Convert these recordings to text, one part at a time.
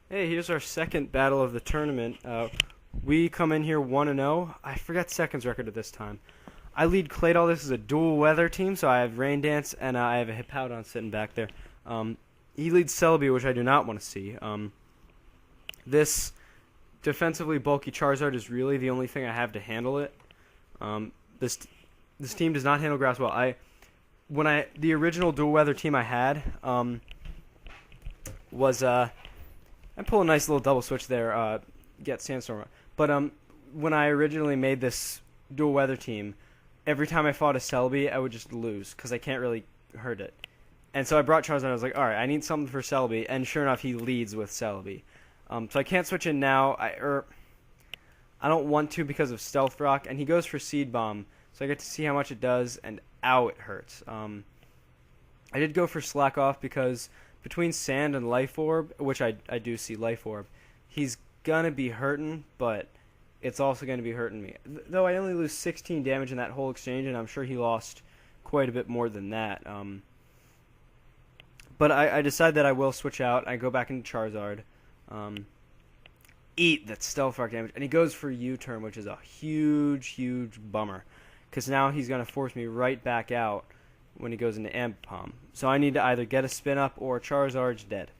Hey, here's our second battle of the tournament. We come in here 1-0. I forgot Second's record at this time. I lead Claydol. This is a dual weather team, so I have Rain Dance and I have a Hippowdon sitting back there. He leads Celebi, which I do not want to see. This defensively bulky Charizard is really the only thing I have to handle it. This team does not handle grass well. The original dual weather team I had was I pull a nice little double switch there, get Sandstorm. But when I originally made this dual weather team, every time I fought a Celebi, I would just lose because I can't really hurt it. And so I brought Charizard. I was like, all right, I need something for Celebi, and sure enough, he leads with Celebi. So I can't switch in now. I don't want to because of Stealth Rock, and he goes for Seed Bomb, so I get to see how much it does, and ow, it hurts. I did go for Slack Off because between Sand and Life Orb, which I do see Life Orb, he's gonna be hurting, but it's also gonna be hurting me. Though I only lose 16 damage in that whole exchange, and I'm sure he lost quite a bit more than that. But I decide that I will switch out. I go back into Charizard. Eat that Stealth Rock damage. And he goes for U-turn, which is a huge, huge bummer. Because now he's going to force me right back out when he goes into Ambipom. So I need to either get a spin up or Charizard's dead.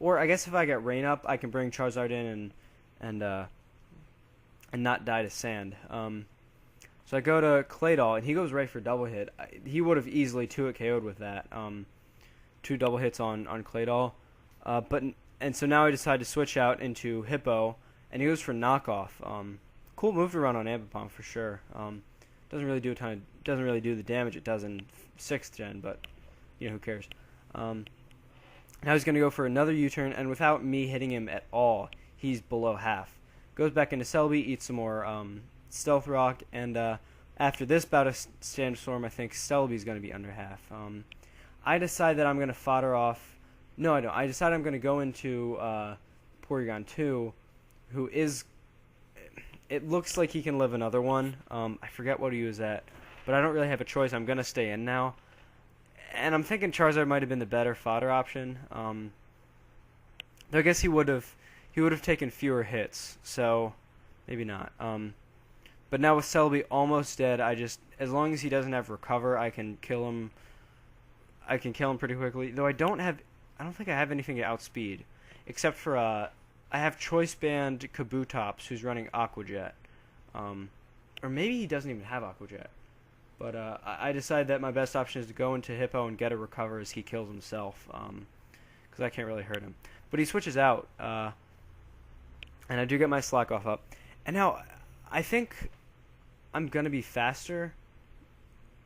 Or I guess if I get Rain Up, I can bring Charizard in and not die to Sand. So I go to Claydol, and he goes right for double hit. He would have easily 2-hit KO'd with that. 2 double hits on Claydol. And so now I decide to switch out into Hippo, and he goes for Knockoff. Cool move to run on Ambipom for sure. Doesn't really do doesn't really do the damage it does in 6th gen, but who cares. Now he's going to go for another U-turn, and without me hitting him at all, he's below half. Goes back into Celebi, eats some more Stealth Rock, and after this bout of Sandstorm, I think Celebi's going to be under half. I decide that I'm going to fodder off. No, I don't. I decide I'm going to go into Porygon 2, who is... It looks like he can live another one. I forget what he was at, but I don't really have a choice. I'm going to stay in now. And I'm thinking Charizard might have been the better fodder option. Though I guess he would have taken fewer hits, so maybe not. But now with Celebi almost dead, as long as he doesn't have Recover, I can kill him. I can kill him pretty quickly. Though I don't think I have anything to outspeed, except for I have Choice Band Kabutops, who's running Aqua Jet, or maybe he doesn't even have Aqua Jet. But I decide that my best option is to go into Hippo and get a Recover as he kills himself, because I can't really hurt him. But he switches out, and I do get my Slack Off up. And now I think I'm gonna be faster.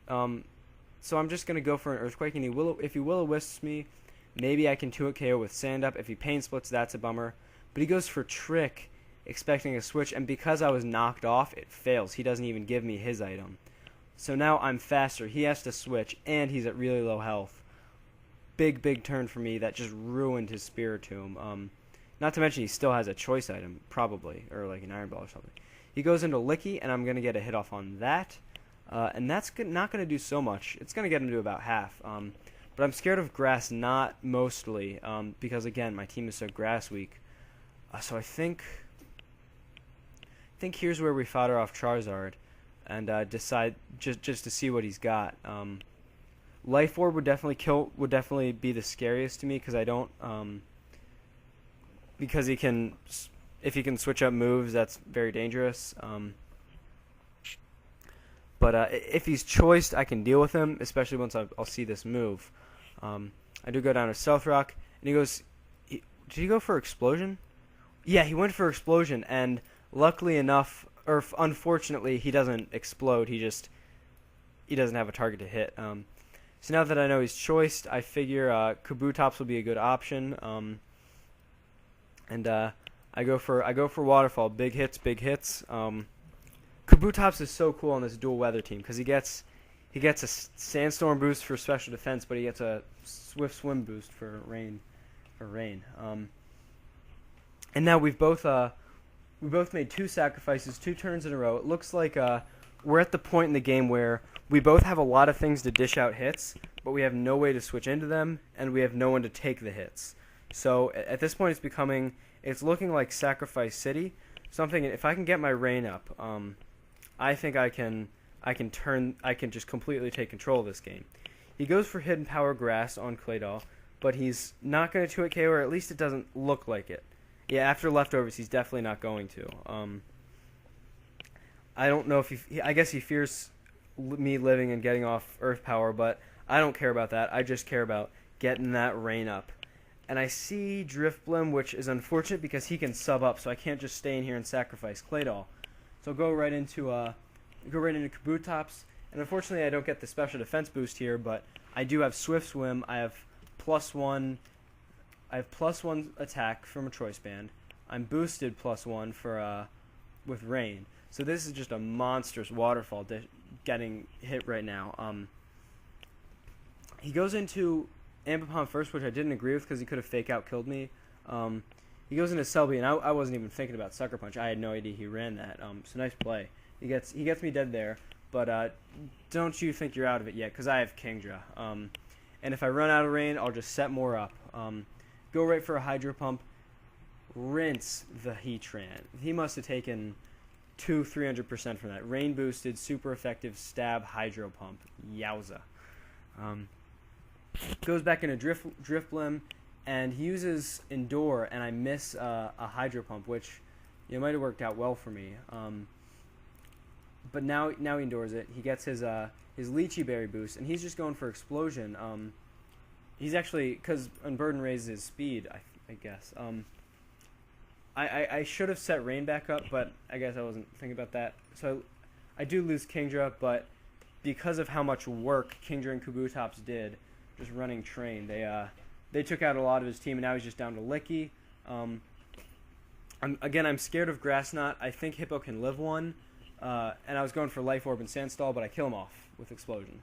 So I'm just going to go for an Earthquake, and if he Will-O-Wisps me, maybe I can 2-hit KO with Sand Up. If he Pain Splits, that's a bummer. But he goes for Trick, expecting a switch, and because I was knocked off, it fails. He doesn't even give me his item. So now I'm faster. He has to switch, and he's at really low health. Big, big turn for me that just ruined his Spiritomb. Not to mention he still has a choice item, probably, or like an Iron Ball or something. He goes into Licky, and I'm going to get a hit off on that. And that's not going to do so much. It's going to get him to about half. But I'm scared of grass, not mostly, because, again, my team is so grass weak. So I think here's where we fodder off Charizard and decide just to see what he's got. Life Orb would definitely be the scariest to me because I don't because if he can switch up moves, that's very dangerous. But if he's choiced, I can deal with him, especially once I'll see this move. I do go down to Stealth Rock, and he goes... did he go for Explosion? Yeah, he went for Explosion, and luckily enough, or unfortunately, he doesn't explode. He doesn't have a target to hit. So now that I know he's choiced, I figure Kabutops will be a good option. And I go for Waterfall. Big hits, big hits. Kabutops is so cool on this dual weather team because he gets a Sandstorm boost for special defense, but he gets a Swift Swim boost for rain. And now we both made 2 sacrifices, 2 turns in a row. It looks like we're at the point in the game where we both have a lot of things to dish out hits, but we have no way to switch into them, and we have no one to take the hits. So at this point, it's looking like Sacrifice City. Something, if I can get my rain up, I think I can just completely take control of this game. He goes for Hidden Power Grass on Claydol, but he's not going to 2-hit KO, or at least it doesn't look like it. Yeah, after Leftovers, he's definitely not going to. I don't know if I guess he fears me living and getting off Earth Power, but I don't care about that. I just care about getting that rain up. And I see Drifblim, which is unfortunate because he can sub up, so I can't just stay in here and sacrifice Claydol. So go right into Kabutops, and unfortunately I don't get the special defense boost here, but I do have Swift Swim. I have +1 attack from a Choice Band. I'm boosted +1 for with Rain. So this is just a monstrous waterfall getting hit right now. He goes into Ambipom first, which I didn't agree with because he could have fake out killed me. He goes into Selby, and I wasn't even thinking about Sucker Punch. I had no idea he ran that. So nice play. He gets me dead there, but don't you think you're out of it yet, because I have Kingdra. And if I run out of rain, I'll just set more up. Go right for a Hydro Pump. Rinse the Heatran. He must have taken 300% from that. Rain boosted, super effective stab Hydro Pump. Yowza. Goes back into Drifblim, and he uses Endure, and I miss a Hydro Pump, which might have worked out well for me. But now he endures it. He gets his Lychee Berry boost, and he's just going for Explosion. He's actually, because Unburden raises his speed, I guess. I should have set Rain back up, but I guess I wasn't thinking about that. So I do lose Kingdra, but because of how much work Kingdra and Kabutops did, just running Train, they took out a lot of his team, and now he's just down to Licky. I'm scared of Grass Knot. I think Hippo can live one, and I was going for Life Orb and Sandstall, but I kill him off with Explosion.